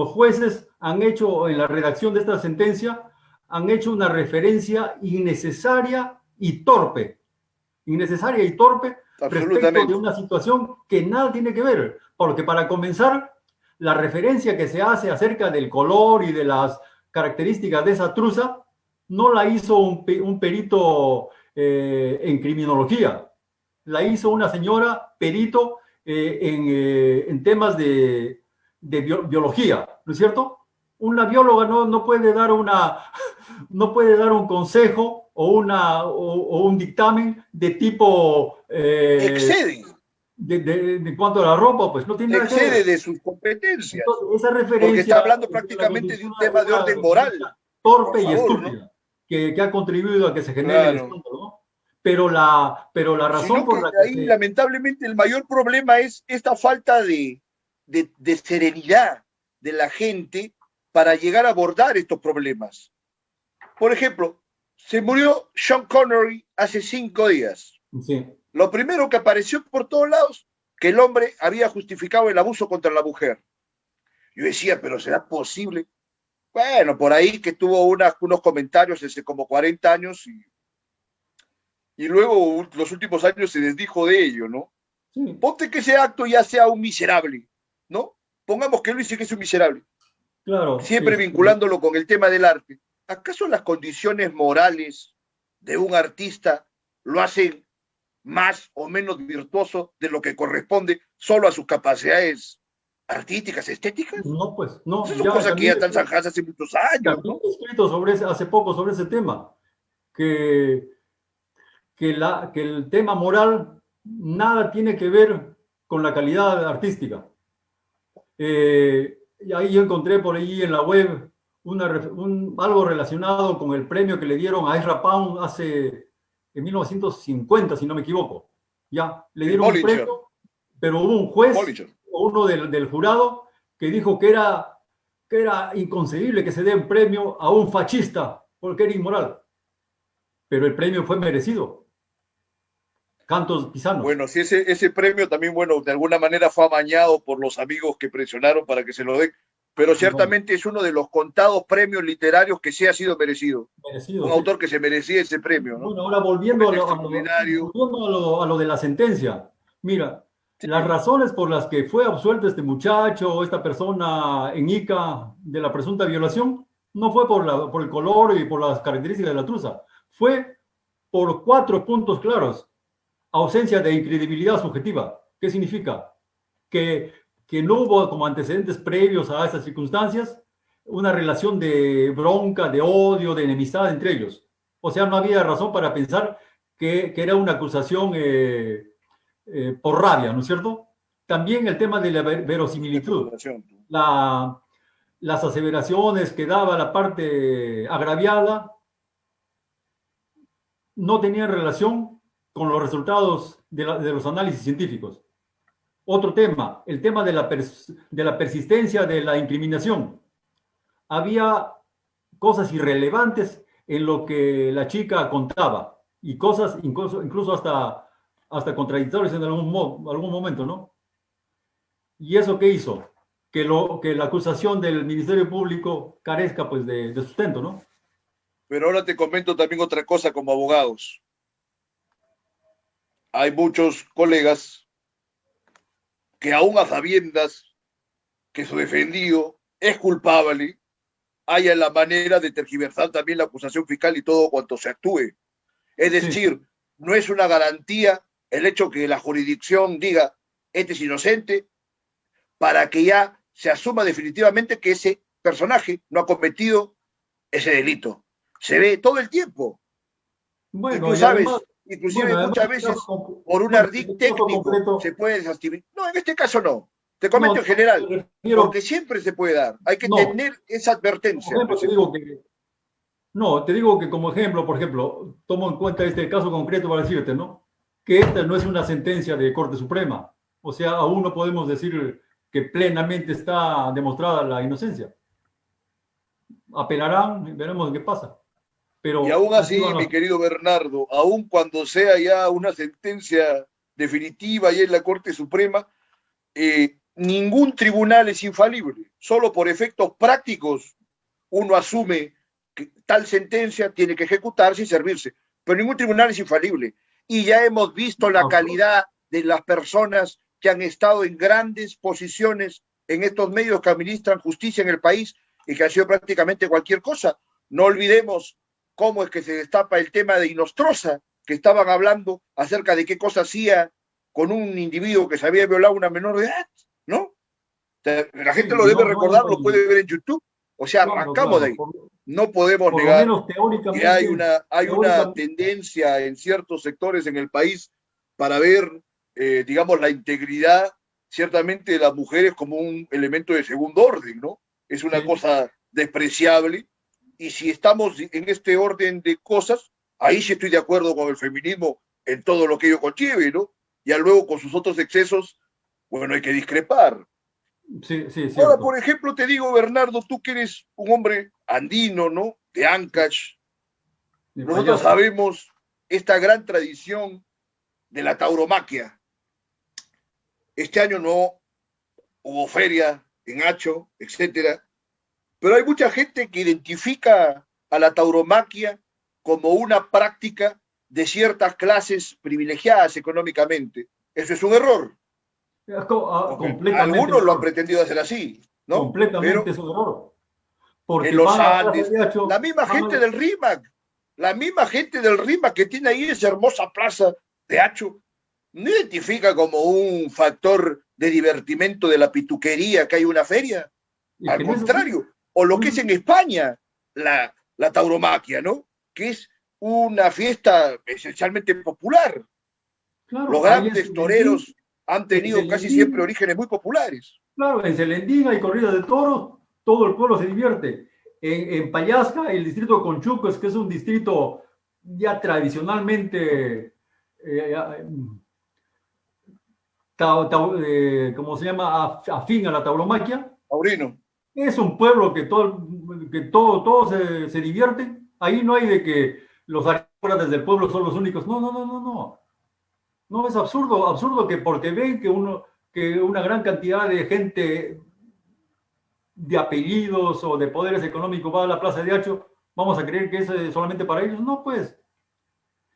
jueces han hecho, en la redacción de esta sentencia, han hecho una referencia innecesaria y torpe respecto de una situación que nada tiene que ver, porque para comenzar, la referencia que se hace acerca del color y de las características de esa truza no la hizo un perito en criminología, la hizo una señora perito en temas de biología, ¿no es cierto? Una bióloga no puede dar no puede dar un consejo o un dictamen de tipo excede de cuanto a la ropa, pues no tiene nada que ver. Excede de sus competencias. Entonces, esa referencia, porque está hablando prácticamente de un tema de orden moral. Torpe y estúpida, ¿no? que ha contribuido a que se genere el escándalo, ¿no? Pero la razón por la que ahí, lamentablemente, el mayor problema es esta falta de serenidad de la gente para llegar a abordar estos problemas. Por ejemplo, se murió Sean Connery hace 5 días. Sí. Lo primero que apareció por todos lados, que el hombre había justificado el abuso contra la mujer. Yo decía, pero ¿será posible? Bueno, por ahí que tuvo unos comentarios hace como 40 años y luego los últimos años se desdijo de ello, ¿no? Sí. Ponte que ese acto ya sea un miserable, ¿no? Pongamos que Luis sí que es un miserable. Claro. Siempre vinculándolo con el tema del arte. ¿Acaso las condiciones morales de un artista lo hacen más o menos virtuoso de lo que corresponde solo a sus capacidades artísticas, estéticas? No, pues, no. Esas son cosas que ya están zanjadas hace muchos años, ¿no? He escrito hace poco sobre ese tema, que el tema moral nada tiene que ver con la calidad artística. Y ahí yo encontré por ahí en la web algo relacionado con el premio que le dieron a Ezra Pound en 1950, si no me equivoco. Ya, le dieron un premio, pero hubo un juez, o uno del jurado, que dijo que era inconcebible que se dé un premio a un fascista, porque era inmoral. Pero el premio fue merecido. Cantos Pisanos. Bueno, sí, ese premio también, bueno, de alguna manera fue amañado por los amigos que presionaron para que se lo den, pero ciertamente es uno de los contados premios literarios que sí ha sido merecido. Un autor que se merecía ese premio, ¿no? Bueno, ahora volviendo a lo de la sentencia. Mira, las razones por las que fue absuelto este muchacho o esta persona en Ica de la presunta violación no fue por el color y por las características de la truza, fue por 4 puntos claros. Ausencia de incredibilidad subjetiva. ¿Qué significa? Que que no hubo como antecedentes previos a estas circunstancias una relación de bronca, de odio, de enemistad entre ellos. O sea, no había razón para pensar que era una acusación por rabia, ¿no es cierto? También el tema de la verosimilitud, Especulación. la, las aseveraciones que daba la parte agraviada no tenían relación con los resultados de los análisis científicos. Otro tema, el tema de la persistencia de la incriminación. Había cosas irrelevantes en lo que la chica contaba y cosas incluso hasta contradictorias en algún momento, ¿no? ¿Y eso qué hizo? Que la acusación del Ministerio Público carezca pues de sustento, ¿no? Pero ahora te comento también otra cosa como abogados. Hay muchos colegas que aún a sabiendas que su defendido es culpable, haya la manera de tergiversar también la acusación fiscal y todo cuanto se actúe. Es Sí, decir, no es una garantía el hecho que la jurisdicción diga este es inocente para que ya se asuma definitivamente que ese personaje no ha cometido ese delito. Se ve todo el tiempo. Y bueno, tú y además, sabes, inclusive bueno, además, muchas veces por un bueno, en ardid este caso técnico se concreto, puede desactivar. No, en este caso no. Te no, comento en no, general, me refiero, porque siempre se puede dar. Hay que no, tener esa como advertencia ejemplo te presente. digo que, no, te digo que como ejemplo, por ejemplo, tomo en cuenta este caso concreto para decirte, ¿no? Que esta no es una sentencia de Corte Suprema. O sea, aún no podemos decir que plenamente está demostrada la inocencia. Apelarán, veremos qué pasa. Y Pero aún así así, van mi las... querido Bernardo, aún cuando sea ya una sentencia definitiva y en la Corte Suprema, ningún tribunal es infalible. Solo por efectos prácticos uno asume que tal sentencia tiene que ejecutarse y servirse. Pero ningún tribunal es infalible. Y ya hemos visto la calidad de las personas que han estado en grandes posiciones en estos medios que administran justicia en el país y que ha sido prácticamente cualquier cosa. No olvidemos cómo es que se destapa el tema de Inostroza, que estaban hablando acerca de qué cosa hacía con un individuo que se había violado a una menor de edad, ¿no? La Sí, gente lo y debe no recordar, lo hay, puede ver en YouTube. O sea, claro, arrancamos de claro, ahí. No podemos por lo negar menos que hay teóricamente, una tendencia en ciertos sectores en el país para ver, digamos, la integridad ciertamente de las mujeres como un elemento de segundo orden, ¿no? Es una sí, cosa despreciable. Y si estamos en este orden de cosas, ahí sí estoy de acuerdo con el feminismo en todo lo que ello conlleve, ¿no? Ya luego con sus otros excesos, bueno, hay que discrepar. sí, sí, es Ahora, cierto. por ejemplo, te digo, Bernardo, tú que eres un hombre andino, ¿no? De Ancash, De nosotros payaso. sabemos esta gran tradición de la tauromaquia. Este año no hubo feria en Hacho, etcétera, pero hay mucha gente que identifica a la tauromaquia como una práctica de ciertas clases privilegiadas económicamente. Eso es un error, aunque Completamente algunos un lo han error. pretendido hacer así, ¿no? Completamente Pero es un error. en Porque los van a Plaza Andes, de Hacho, la misma van gente a, del RIMAC, la misma gente del RIMAC que tiene ahí esa hermosa plaza de Hacho, no identifica como un factor de divertimento de la pituquería que hay una feria. es Al que no es así. contrario, o lo No que es es en así. España, la tauromaquia, ¿no? Que es una fiesta esencialmente popular. Los Claro, ahí grandes toreros han En tenido casi siempre Celendín, orígenes muy populares. claro, en Celendín hay corrida de toros, todo el pueblo se divierte. En Payasca, el distrito de Conchucos, que es un distrito ya tradicionalmente, ¿cómo se llama? Afín a la tauromaquia. Taurino. Es un pueblo que todo se divierte. Ahí no hay de que los aristócratas del pueblo son los únicos. No, no, no, no, no. No, es absurdo, absurdo que porque ven que una gran cantidad de gente de apellidos o de poderes económicos va a la Plaza de Hacho, vamos a creer que es solamente para ellos. No, pues.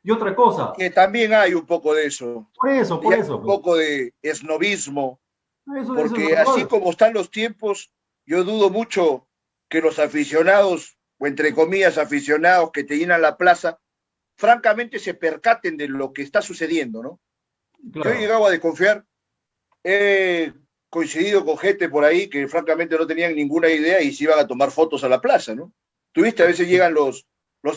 Y otra cosa, Que también hay un poco de eso. Y por hay eso, un pues. poco de esnovismo, Eso es porque así natural. como están los tiempos, yo dudo mucho que los aficionados, o entre comillas aficionados que te llenan la plaza, francamente se percaten de lo que está sucediendo, ¿no? Yo he Claro. llegado a desconfiar, he coincidido con gente por ahí que francamente no tenían ninguna idea y se iban a tomar fotos a la plaza, ¿no? Tuviste, a veces llegan los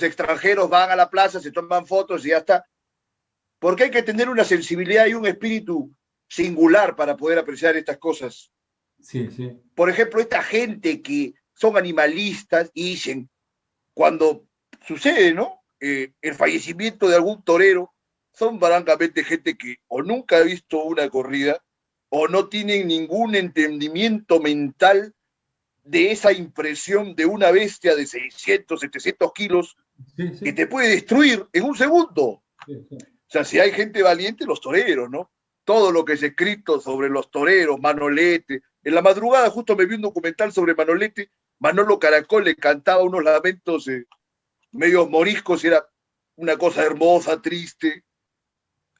extranjeros, van a la plaza, se toman fotos y ya está. Porque hay que tener una sensibilidad y un espíritu singular para poder apreciar estas cosas. Sí, sí. Por ejemplo, esta gente que son animalistas y dicen, cuando sucede, ¿no? El fallecimiento de algún torero, son francamente gente que o nunca ha visto una corrida o no tienen ningún entendimiento mental de esa impresión de una bestia de 600, 700 kilos Sí, sí. que te puede destruir en un segundo. Sí, sí. O sea, si hay gente valiente, los toreros, ¿no? Todo lo que es escrito sobre los toreros, Manolete. En la madrugada justo me vi un documental sobre Manolete. Manolo Caracol le cantaba unos lamentos medios moriscos y era una cosa hermosa, triste,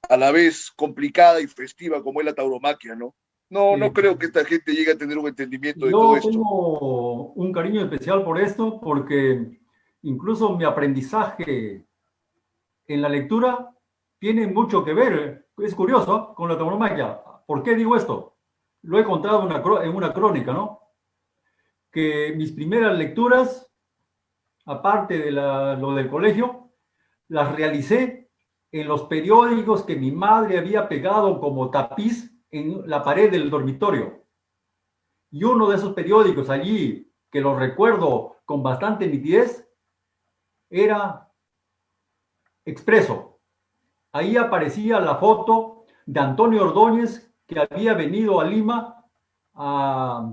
a la vez complicada y festiva como es la tauromaquia, ¿no? No Sí. creo que esta gente llegue a tener un entendimiento de todo Yo esto. tengo un cariño especial por esto porque incluso mi aprendizaje en la lectura tiene mucho que ver, es curioso, con la tauromaquia. ¿Por qué digo esto? Lo he contado en una crónica, ¿no? Que mis primeras lecturas, aparte de lo del colegio, las realicé en los periódicos que mi madre había pegado como tapiz en la pared del dormitorio. Y uno de esos periódicos allí, que lo recuerdo con bastante nitidez, era Expreso. Ahí aparecía la foto de Antonio Ordóñez, que había venido a Lima a,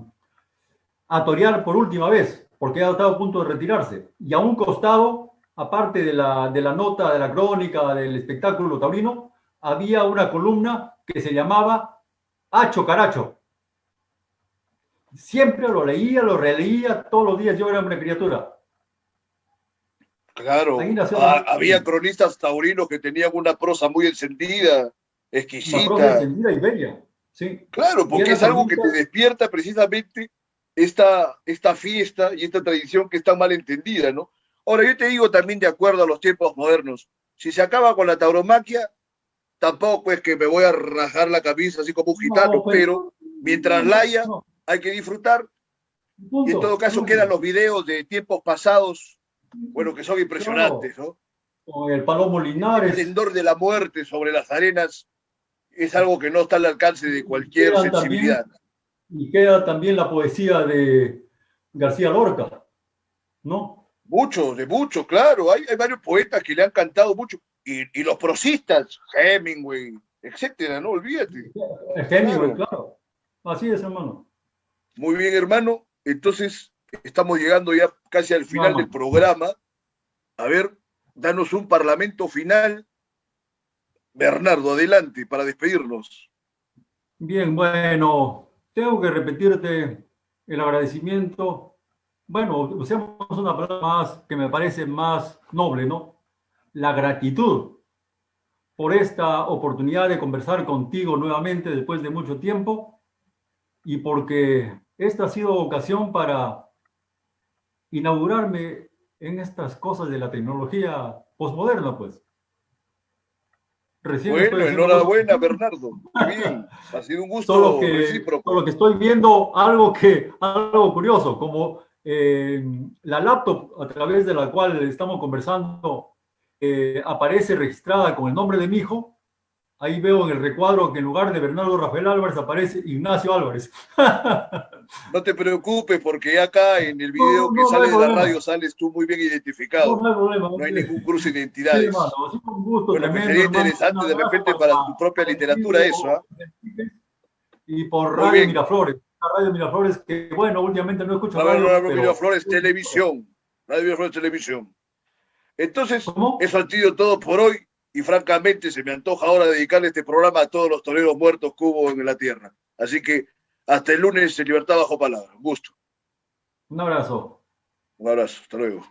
a torear por última vez, porque ya estaba a punto de retirarse. Y a un costado, aparte de la nota, de la crónica, del espectáculo taurino, había una columna que se llamaba Hacho Caracho. Siempre lo leía, lo releía, todos los días yo era una criatura. Ahí Claro, nació también había cronistas taurinos que tenían una prosa muy encendida, una prosa exquisita. encendida y bella. Sí. Claro, Y porque eran es algo que te cronistas, despierta precisamente esta fiesta y esta tradición que está mal entendida, ¿no? Ahora, yo te digo también de acuerdo a los tiempos modernos, si se acaba con la tauromaquia, tampoco es que me voy a rajar la camisa así como un no, gitano, pues pero no, mientras la no, haya, no, hay que disfrutar y en todo punto, caso quedan punto. los videos de tiempos pasados, bueno, que son Claro, impresionantes, ¿no? con el Palomo El Linares, esplendor de la muerte sobre las arenas es algo que no está al alcance de y cualquier quedan también, sensibilidad. y queda también la poesía de García Lorca, ¿no? Muchos, de muchos, claro. Hay varios poetas que le han cantado mucho. Y los prosistas, Hemingway, etcétera, no olvídate. Hemingway, Claro. claro. Así es, hermano. Muy bien, hermano. Entonces, estamos llegando ya casi al final del Vamos. programa. A ver, danos un parlamento final. Bernardo, adelante para despedirnos. Bien, bueno, tengo que repetirte el agradecimiento. Bueno, usemos una palabra más que me parece más noble, ¿no? La gratitud por esta oportunidad de conversar contigo nuevamente después de mucho tiempo y porque esta ha sido ocasión para inaugurarme en estas cosas de la tecnología posmoderna, pues. Recién estoy Bueno, haciendo uso, enhorabuena, Bernardo. Qué bien. Ha sido un gusto solo recíproco. que estoy viendo algo curioso, como la laptop a través de la cual estamos conversando aparece registrada con el nombre de mi hijo. Ahí veo en el recuadro que en lugar de Bernardo Rafael Álvarez aparece Ignacio Álvarez. No te preocupes porque acá en el No, video que no, no hay sale de la radio problema. sales tú muy bien No, identificado. no hay problema. No hay ningún cruce de Sí, hermano, identidades. ha sido un gusto Bueno, que tremendo, sería hermano. Un interesante de abrazo repente para tu propia para el literatura eso, ¿ah? tío y por Muy Radio bien. Miraflores. Radio Miraflores, que bueno, últimamente no escucho A ver, radio, Radio pero... Flores Televisión. Radio Flores Televisión. Entonces, ¿Cómo? eso ha sido todo por hoy y francamente se me antoja ahora dedicarle este programa a todos los toreros muertos que hubo en la tierra. Así que hasta el lunes en Libertad Bajo Palabra. Un gusto. Un abrazo. Un abrazo. Hasta luego.